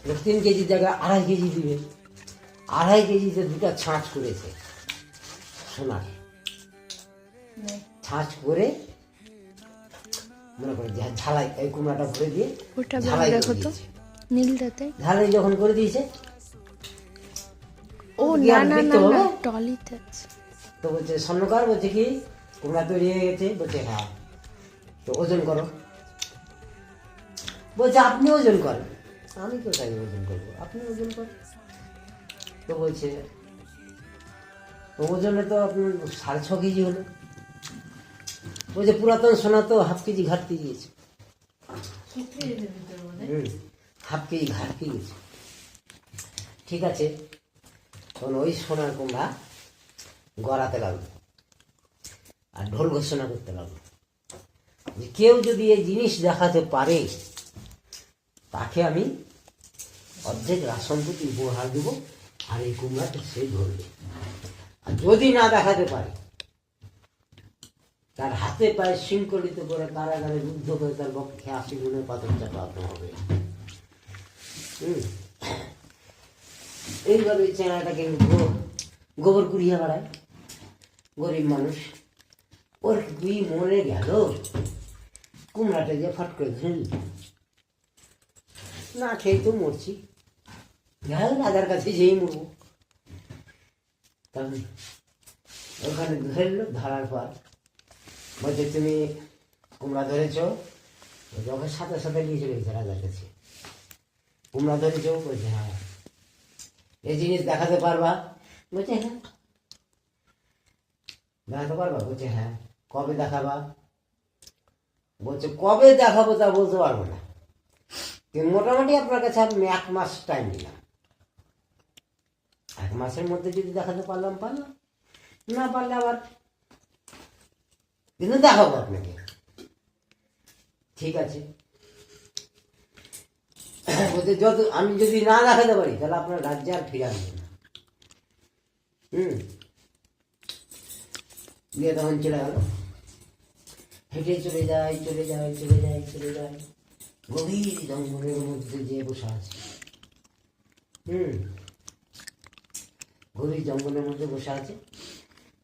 3 কেজির জায়গায় 2.5 কেজি দিবে। 2.5 কেজিতে 2টা ছাঁচ করেছে সোনার ছাঁচ করে, মনে করে ঝালাই এই কুমড়াটা ভরে দিয়ে ওটা ঝালাই করে দেখো তো দিয়েছে। নীলটাতে। ঝালাই যখন করে দিয়েছে, ও কি না আর না দেখতে না হবে? না, টলিতে আছে। তো বলছে স্বর্ণকার, বলছে কি কুমড়া তৈরি হয়ে গেছে? বলছে হ্যাঁ। তো ওজন করো। বলছে আপনি ওজন করেন। আমি কোথায় ওজন করবো, আপনি ওজন করেন। তো বলছে ওজনে তো আপনি 6.5 কেজি হলো। বলছে পুরাতন সোনা তো 1/2 কেজি ঘাটতি গিয়েছে। 1/2 কেজি ঘাটতি গেছে। ঠিক আছে, তখন ওই সোনার কুমড়া গড়াতে লাগলো আর ঢোল ঘোষণা করতে লাগলো যে কেউ যদি এই জিনিস দেখাতে পারে তাকে আমি অর্ধেক রাশনপতি উপহার দেব, আর এই কুমড়াটা সে ধরবে। আর যদি না দেখাতে পারে, তার হাতে পায়ে শৃঙ্খলিত করে কারাগারে রুদ্ধ করে তার পক্ষে 80 গুণের পাথর চাপাতে হবে। এইভাবে চেনাটাকে গোবর কুড়িয়ে বেড়ায় গরিব মানুষ। ওর কি মনে গেল কুমড়াটা যে ফট করে ধরল, না খেয়ে তো মরছি, রাজার কাছে যেই মরবো। তখন ওখানে ধরলো, ধরার পর বলছে তুমি কুমড়া ধরেছ? ওকে সাথে সাথে নিয়ে চলে গেছে রাজার কাছে। কুমড়া ধরেছ? বলছে হ্যাঁ। এই জিনিস দেখাতে পারবা? বলছে হ্যাঁ। দেখাতে পারবা? বলছে হ্যাঁ। কবে দেখাবা? বলছে কবে দেখাবো তা বলতে পারবো না, কিন্তু মোটামুটি আপনার কাছে আমি 1 মাস টাইম নিলাম। 1 মাসের মধ্যে যদি দেখাতে পারলাম পারলাম, না পারলে আবার, কিন্তু দেখাবো আপনাকে। ঠিক আছে। বলতে যত আমি যদি না দেখাতে পারি তাহলে আপনার রাজ্যে আর ফিরে আসবে না। দিয়ে তখন চলে গেল, হেঁটে চলে যায় চলে যায় চলে যায় চলে যায়, গভীর জঙ্গলের মধ্যে যে বসে আছে। গভীর জঙ্গলের মধ্যে বসে আছে।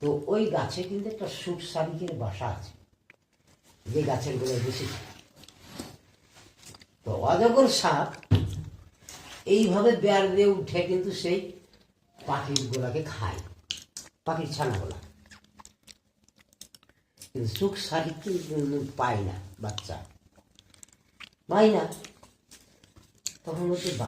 তো ওই গাছে কিন্তু একটা সুখ শালিকের বাসা আছে, যে গাছের গোড়ায় বসেছে। তো অজগর সাপ এইভাবে বেড় দিয়ে উঠে কিন্তু সেই পাখির গোলাকে খায়, পাখির ছানাগুলা। কিন্তু সুখ শালিককে পায় না, বাচ্চা পায় না। তখন হচ্ছে